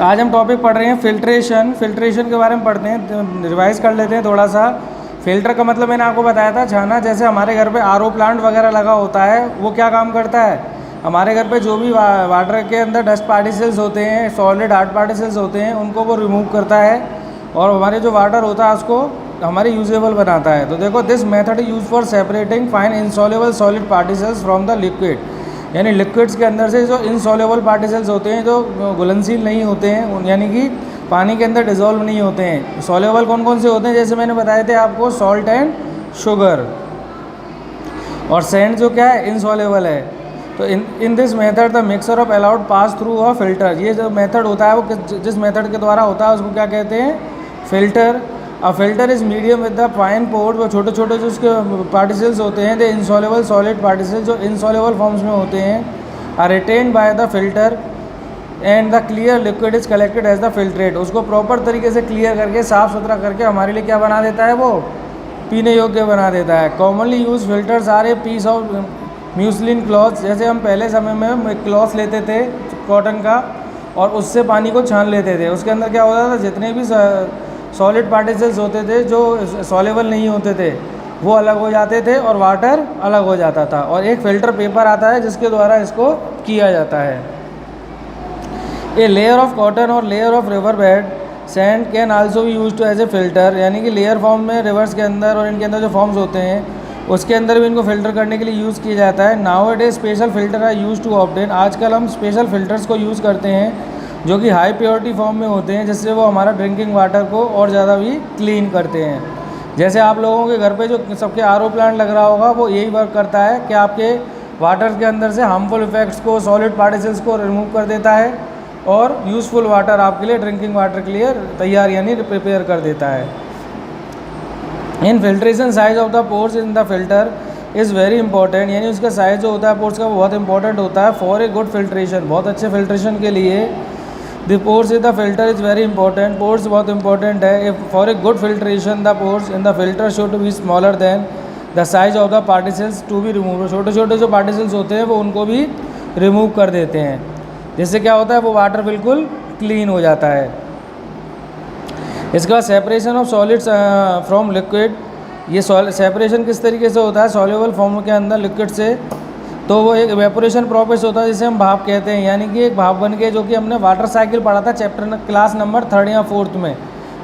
आज हम टॉपिक पढ़ रहे हैं फिल्ट्रेशन। फिल्ट्रेशन के बारे में पढ़ते हैं, रिवाइज कर लेते हैं थोड़ा सा। फ़िल्टर का मतलब मैंने आपको बताया था छाना। जैसे हमारे घर पे आरओ प्लांट वगैरह लगा होता है, वो क्या काम करता है, हमारे घर पे जो भी वाटर के अंदर डस्ट पार्टिकल्स होते हैं, सॉलिड हार्ड पार्टिकल्स होते हैं, उनको वो रिमूव करता है और हमारे जो वाटर होता है उसको हमारे यूजेबल बनाता है। तो देखो, this method use for separating fine insoluble solid particles from the liquid, यानी लिक्विड्स के अंदर से जो इनसॉल्युबल पार्टिकल्स होते हैं, जो घुलनशील नहीं होते हैं, यानी कि पानी के अंदर डिज़ोल्व नहीं होते हैं। सॉल्युबल कौन कौन से होते हैं, जैसे मैंने बताए थे आपको, सॉल्ट एंड शुगर, और सैंड जो क्या है, इनसॉल्युबल है। तो in this method the mixer of allowed pass through a filter, ये जो मेथड होता है वो जिस मेथड के द्वारा होता है उसको क्या कहते हैं, filter. A filter is medium with the fine pore, वो छोटे छोटे जो उसके पार्टिकल्स होते हैं, द इनसॉल्युबल सॉलिड पार्टिकल्स जो इनसॉल्युबल फॉर्म्स में होते हैं, are retained by the filter and the clear liquid is collected as the filtrate. उसको प्रॉपर तरीके से क्लियर करके, साफ़ सुथरा करके हमारे लिए क्या बना देता है, वो पीने योग्य बना देता है। Commonly use filters are a piece of muslin cloth, जैसे हम पहले समय में क्लॉथ लेते थे कॉटन का और उससे पानी को छान लेते थे। उसके अंदर क्या होता था, जितने भी सॉलिड पार्टिकल्स होते थे जो सॉल्युबल नहीं होते थे वो अलग हो जाते थे और वाटर अलग हो जाता था, और एक फ़िल्टर पेपर आता है जिसके द्वारा इसको किया जाता है। ए लेयर ऑफ कॉटन और layer of river bed sand can also be use to as a filter, यानी कि लेयर फॉर्म में रिवर्स के अंदर और इनके अंदर जो फॉर्म्स होते हैं उसके अंदर भी इनको फ़िल्टर करने के लिए यूज़ किया जाता है। Now it is special filter are use to obtain, आजकल हम स्पेशल फ़िल्टर्स को यूज़ करते हैं जो कि हाई प्योरिटी फॉर्म में होते हैं, जिससे वो हमारा ड्रिंकिंग वाटर को और ज़्यादा भी क्लीन करते हैं। जैसे आप लोगों के घर पे जो सबके आरओ प्लांट लग रहा होगा, वो यही वर्क करता है कि आपके वाटर के अंदर से हार्मफुल इफेक्ट्स को, सॉलिड पार्टिकल्स को रिमूव कर देता है और यूज़फुल वाटर आपके लिए, ड्रिंकिंग वाटर के लिए तैयार यानी प्रिपेयर कर देता है। In filtration size of the pores in the filter is very important, यानी उसका साइज़ जो होता है पोर्स का वो बहुत इंपॉर्टेंट होता है फॉर ए गुड फिल्ट्रेशन, बहुत अच्छे फिल्ट्रेशन के लिए। The pores in the filter is very important, pores बहुत इंपॉर्टेंट है। For a good filtration the pores in the filter should be smaller than the size of the particles to be remove, छोटे छोटे जो particles होते हैं वो उनको भी रिमूव कर देते हैं, जिससे क्या होता है, वो वाटर बिल्कुल क्लीन हो जाता है। इसके बाद separation of solids from liquid, ये सेपरेशन किस तरीके से होता है सॉल्युबल फॉर्म के अंदर लिक्विड से, तो वो एक इवेपोरेशन प्रोसेस होता है जिसे हम भाप कहते हैं, यानी कि एक भाप बन के, जो कि हमने वाटर साइकिल पढ़ा था चैप्टर क्लास नंबर 3 या 4 में,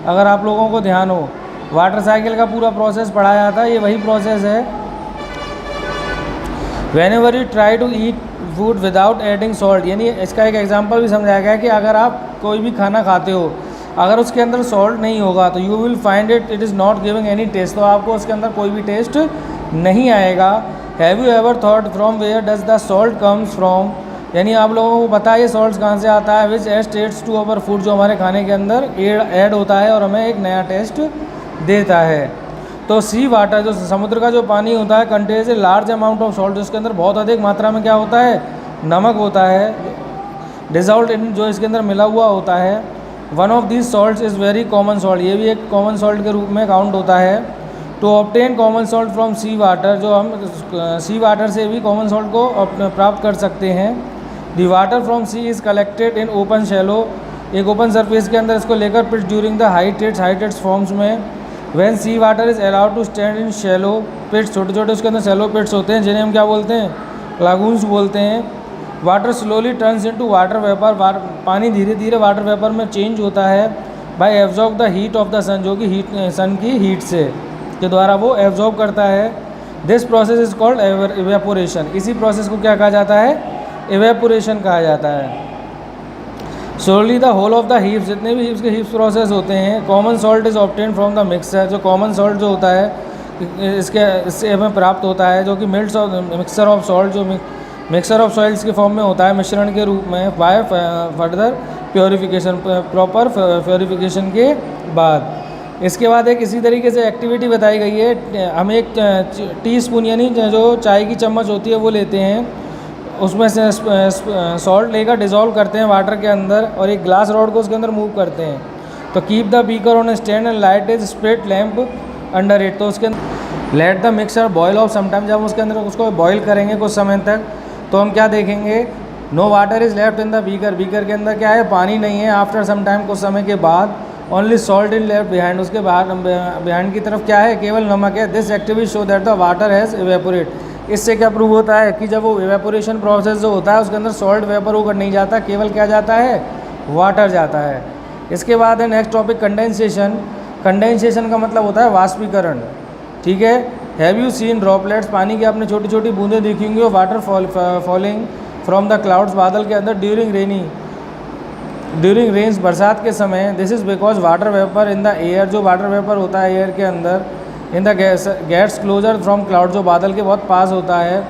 अगर आप लोगों को ध्यान हो, वाटर साइकिल का पूरा प्रोसेस पढ़ाया था, ये वही प्रोसेस है। Whenever you try to eat food without adding salt, यानी इसका एक एग्जांपल भी समझाया गया कि अगर आप कोई भी खाना खाते हो, अगर उसके अंदर सॉल्ट नहीं होगा तो you will find it is not giving any taste, तो आपको उसके अंदर कोई भी टेस्ट नहीं आएगा। Have you ever thought from where does the salt comes from, यानी आप लोगों को पता है ये सॉल्ट कहाँ से आता है। Which add taste to our food, जो हमारे खाने के अंदर ऐड होता है और हमें एक नया टेस्ट देता है। तो सी वाटर, जो समुद्र का जो पानी होता है, contains a large amount of salt, जिसके अंदर बहुत अधिक मात्रा में क्या होता है, नमक होता है, डिजॉल्व्ड इन, जो इसके अंदर मिला हुआ होता है। One of these salts is very common salt, ये भी एक कॉमन सॉल्ट के रूप में काउंट होता है। To obtain common salt from sea water, जो हम सी वाटर से भी कॉमन सॉल्ट को प्राप्त कर सकते हैं। The water from sea is collected in open shallow, एक ओपन सरफेस के अंदर इसको लेकर pits during the high tides forms में। When sea water is allowed to stand in shallow pits, छोटे छोटे उसके अंदर शैलो पिट्स होते हैं जिन्हें हम क्या बोलते हैं, लागून्स बोलते हैं। Water slowly turns into water vapour, पानी धीरे धीरे वाटर वेपर में चेंज होता है। By absorb the heat of the sun, जो कि सन की हीट से के द्वारा वो एब्जॉर्ब करता है। This process is called evaporation, इसी प्रोसेस को क्या कहा जाता है, इवेपोरेशन कहा जाता है। Solely the whole of the heaps, जितने भी हीप्स के हीप्स प्रोसेस होते हैं। Common salt is obtain from the mixer, जो कॉमन सॉल्ट जो होता है इससे हमें प्राप्त होता है, जो कि मिक्सर ऑफ सॉल्ट, जो मिक्सर ऑफ सॉइल्स के फॉर्म में होता है, मिश्रण के रूप में। By further purification, proper purification के बाद। इसके बाद एक इसी तरीके से एक्टिविटी बताई गई है। हम एक टीस्पून, यानी जो चाय की चम्मच होती है वो लेते हैं, उसमें से सॉल्ट लेकर डिज़ोल्व करते हैं वाटर के अंदर और एक ग्लास रॉड को उसके अंदर मूव करते हैं। तो keep the beaker on stand and light is spirit lamp under it, तो उसके अंदर let the mixer boil off sometime, जब उसके अंदर उसको बॉयल करेंगे कुछ समय तक, तो हम क्या देखेंगे, no water is left in the beaker, beaker के अंदर क्या है, पानी नहीं है। आफ्टर सम टाइम, कुछ समय के बाद, only salt in left behind, उसके बाद बिहाइंड की तरफ क्या है, केवल नमक है। This activity show that the water has evaporate, इससे क्या प्रूव होता है कि जब वो इवेपोरेशन प्रोसेस जो होता है उसके अंदर सॉल्ट वेपर होकर नहीं जाता, केवल क्या जाता है, वाटर जाता है। इसके बाद है नेक्स्ट टॉपिक कंडेंसेशन। कंडेंसेशन का मतलब होता है वाष्पीकरण, ठीक है। हैव यू सीन ड्रॉपलेट्स, पानी की आपने छोटी छोटी बूंदें देखी होंगी, water falling from the clouds, बादल के अंदर ड्यूरिंग रेन्स, बरसात के समय। This is because water vapour in the air, जो वाटर वेपर होता है एयर के अंदर, in the gets closer from cloud, जो बादल के बहुत पास होता है।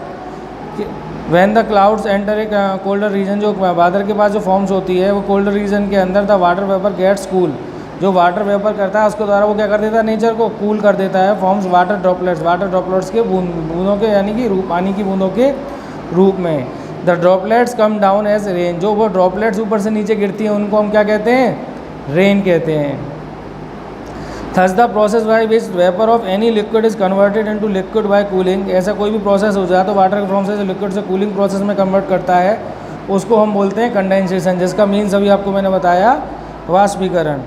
When the clouds enter a colder region, जो बादल के पास जो फॉर्म्स होती है वो कोल्डर रीजन के अंदर, the water vapour gets cool, जो वाटर वेपर करता है उसके द्वारा वो क्या कर देता है, नेचर को कूल कर देता है। Forms water droplets, water droplets के बूंदों के, यानी कि पानी की बूंदों के रूप में। The droplets come down as rain, जो वो ड्रॉपलेट्स ऊपर से नीचे गिरती हैं उनको हम क्या कहते हैं, रेन कहते हैं। Thus the process by which vapour of any liquid is converted into liquid bye cooling, ऐसा कोई भी प्रोसेस हो जाए तो वाटर के फॉर्म से लिक्विड से कूलिंग प्रोसेस में कन्वर्ट करता है, उसको हम बोलते हैं कंडेंसेशन, जिसका मीन्स अभी आपको मैंने बताया, वाष्पीकरण।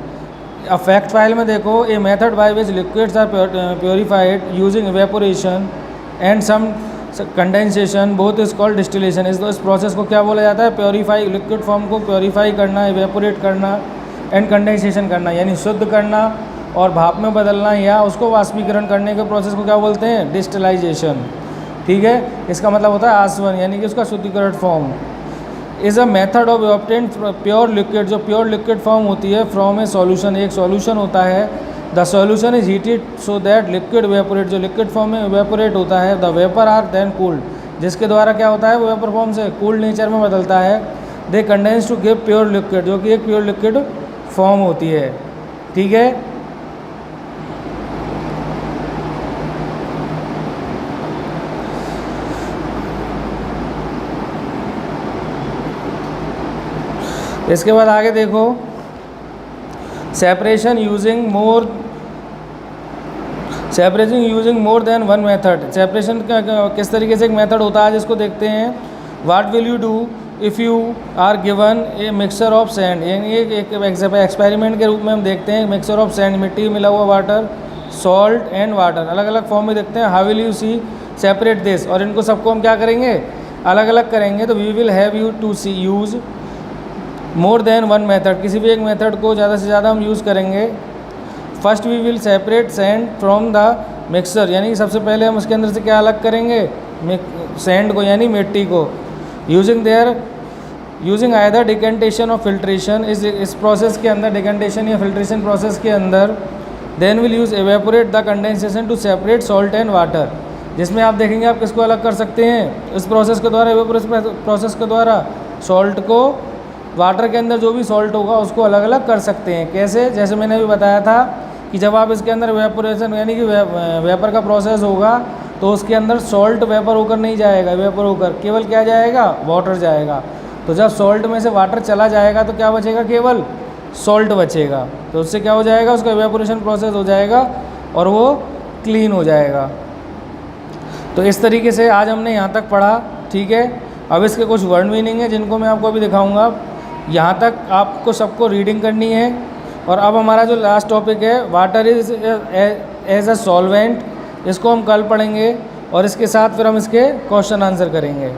अब फैक्ट फाइल में देखो, a method by which liquids are purified using evaporation and some condensation, both is called distillation. इस प्रोसेस को क्या बोला जाता है, प्योरीफाई, लिक्विड फॉर्म को प्योरीफाई करना, इवेपोरेट करना, एंड कंडेंसेशन करना, यानी शुद्ध करना और भाप में बदलना, या उसको वाष्पीकरण करने के प्रोसेस को क्या बोलते हैं, डिस्टिलाइजेशन, ठीक है। इसका मतलब होता है आसवन, यानी कि उसका शुद्धिकरण form. Is a method of obtain pure liquid, जो प्योर लिक्विड फॉर्म होती है फ्रॉम ए सॉल्यूशन, एक सॉल्यूशन होता है। The solution is heated so that liquid vaporate, जो लिक्विड फॉर्म में वेपोरेट होता है। The vapour are then cooled, जिसके द्वारा क्या होता है, वो वेपर फॉर्म से कूल्ड नेचर में बदलता है। They condense to give pure liquid, जो कि एक प्योर लिक्विड फॉर्म होती है, ठीक है। इसके बाद आगे देखो, separation using more than one method. Separation का किस तरीके से एक मेथड होता है, जिसको देखते हैं। What will you do if you are given a mixture of sand, यानी एक एक्सपेरिमेंट के रूप में हम देखते हैं मिक्सचर ऑफ सैंड, मिट्टी मिला हुआ वाटर, सॉल्ट एंड वाटर, अलग अलग फॉर्म में देखते हैं। How will you see separate this, और इनको सबको हम क्या करेंगे, अलग अलग करेंगे। तो we will have you to see use more than one method, किसी भी एक मेथड को ज़्यादा से ज़्यादा हम यूज़ करेंगे। First we will separate sand from the mixer, यानी कि सबसे पहले हम उसके अंदर से क्या अलग करेंगे, सैंड को, यानी मिट्टी को। यूजिंग आइदर डिकेंटेशन और फिल्ट्रेशन, इस प्रोसेस के अंदर, डिकेंटेशन या फिल्ट्रेशन प्रोसेस के अंदर। Then will use evaporate the condensation to separate salt and water, जिसमें आप देखेंगे आप किसको अलग कर सकते हैं, इस प्रोसेस के द्वारा, एवेपोरेशन प्रोसेस के द्वारा सॉल्ट को, वाटर के अंदर जो भी सॉल्ट होगा उसको अलग अलग कर सकते हैं। कैसे, जैसे मैंने अभी बताया था कि जब आप इसके अंदर वेपोरेशन, यानी कि वेपर का प्रोसेस होगा, तो उसके अंदर सॉल्ट वेपर होकर नहीं जाएगा, वेपर होकर केवल क्या जाएगा, वाटर जाएगा। तो जब सॉल्ट में से वाटर चला जाएगा तो क्या बचेगा, केवल सॉल्ट बचेगा। तो उससे क्या हो जाएगा, उसका वेपोरेशन प्रोसेस हो जाएगा और वो क्लीन हो जाएगा। तो इस तरीके से आज हमने यहाँ तक पढ़ा, ठीक है। अब इसके कुछ वर्ड मीनिंग है जिनको मैं आपको अभी दिखाऊंगा। यहाँ तक आपको सबको रीडिंग करनी है। और अब हमारा जो लास्ट टॉपिक है, water is as a solvent, इसको हम कल पढ़ेंगे और इसके साथ फिर हम इसके क्वेश्चन आंसर करेंगे।